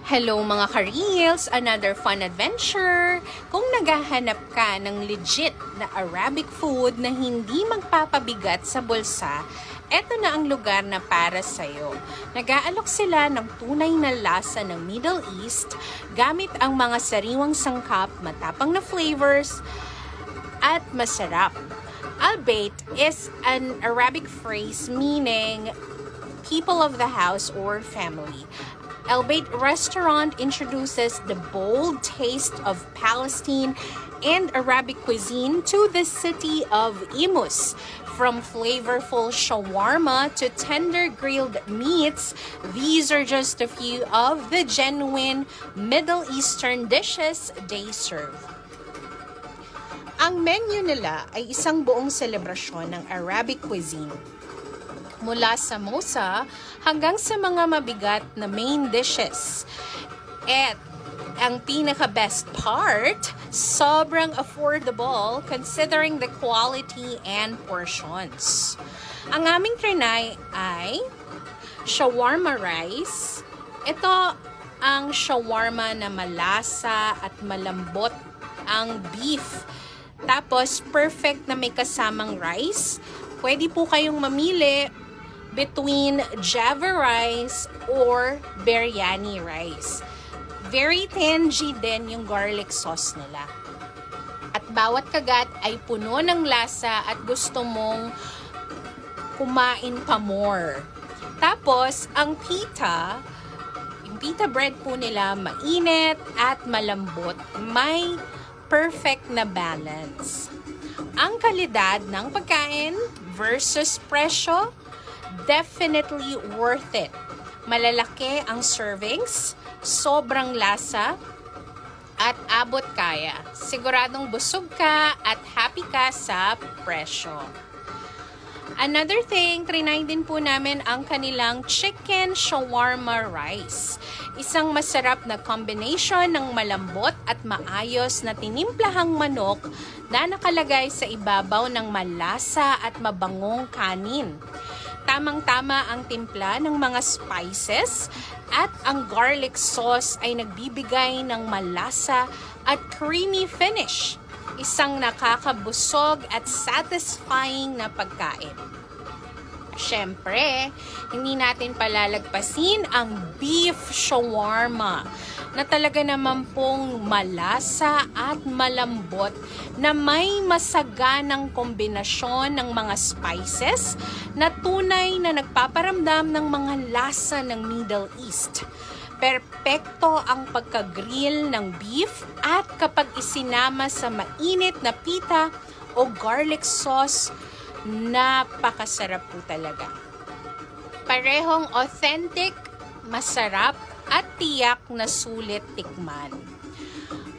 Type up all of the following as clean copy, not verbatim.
Hello mga ka-reels! Another fun adventure! Kung naghahanap ka ng legit na Arabic food na hindi magpapabigat sa bulsa, eto na ang lugar na para sa'yo. Nag-aalok sila ng tunay na lasa ng Middle East gamit ang mga sariwang sangkap, matapang na flavors, at masarap. Al-Bait is an Arabic phrase meaning people of the house or family. Al-Bait restaurant introduces the bold taste of Palestine and Arabic cuisine to the city of Imus. From flavorful shawarma to tender grilled meats, these are just a few of the genuine Middle Eastern dishes they serve. Ang menu nila ay isang buong selebrasyon ng Arabic cuisine. Mula sa samosa hanggang sa mga mabigat na main dishes. At ang pinaka-best part, sobrang affordable considering the quality and portions. Ang aming trinay ay shawarma rice. Ito ang shawarma na malasa at malambot ang beef. Tapos perfect na may kasamang rice. Pwede po kayong mamili between Java rice or biryani rice. Very tangy din yung garlic sauce nila. At bawat kagat ay puno ng lasa at gusto mong kumain pa more. Tapos, ang pita, yung pita bread po nila, mainit at malambot. May perfect na balance. Ang kalidad ng pagkain versus presyo, definitely worth it. Malalaki ang servings, sobrang lasa, at abot kaya. Siguradong busog ka at happy ka sa presyo. Another thing, trinay din po namin ang kanilang chicken shawarma rice. Isang masarap na combination ng malambot at maayos na tinimplahang manok na nakalagay sa ibabaw ng malasa at mabangong kanin. Tamang-tama ang timpla ng mga spices at ang garlic sauce ay nagbibigay ng malasa at creamy finish. Isang nakakabusog at satisfying na pagkain. Siyempre, hindi natin palalagpasin ang beef shawarma na talaga naman pong malasa at malambot na may masaganang kombinasyon ng mga spices na tunay na nagpaparamdam ng mga lasa ng Middle East. Perpekto ang pagka-grill ng beef at kapag isinama sa mainit na pita o garlic sauce, napakasarap po talaga. Parehong authentic, masarap, at tiyak na sulit tikman.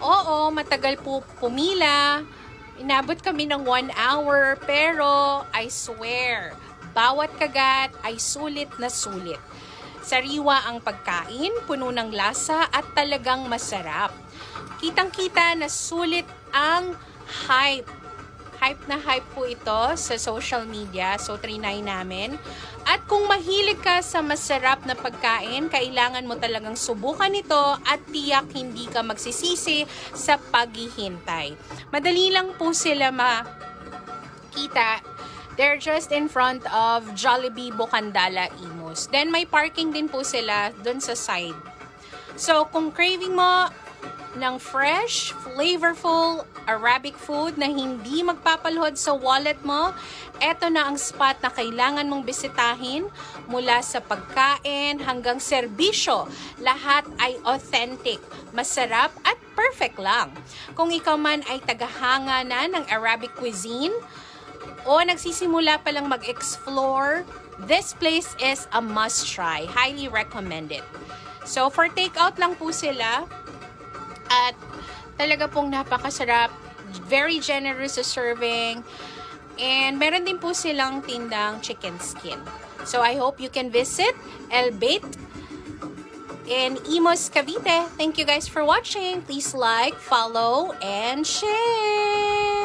Oo, matagal po pumila. Inabot kami ng 1 hour, pero I swear, bawat kagat ay sulit na sulit. Sariwa ang pagkain, puno ng lasa at talagang masarap. Kitang-kita na sulit ang hype. Hype na hype po ito sa social media, so trinay namin. At kung mahilig ka sa masarap na pagkain, kailangan mo talagang subukan ito at tiyak hindi ka magsisisi sa paghihintay. Madali lang po sila makita. They're just in front of Jollibee Bukandala Imus. Then may parking din po sila dun sa side. So kung craving mo ng fresh, flavorful Arabic food na hindi magpapaluhod sa wallet mo, eto na ang spot na kailangan mong bisitahin. Mula sa pagkain hanggang serbisyo, lahat ay authentic, masarap at perfect lang. Kung ikaw man ay tagahanga na ng Arabic cuisine o nagsisimula pa lang mag-explore, this place is a must-try. Highly recommended. So for takeout lang po sila. At talaga pong napakasarap, very generous sa serving, and meron din po silang tindang chicken skin. So I hope you can visit Al-Bait in Imus, Cavite. Thank you guys for watching. Please like, follow, and share!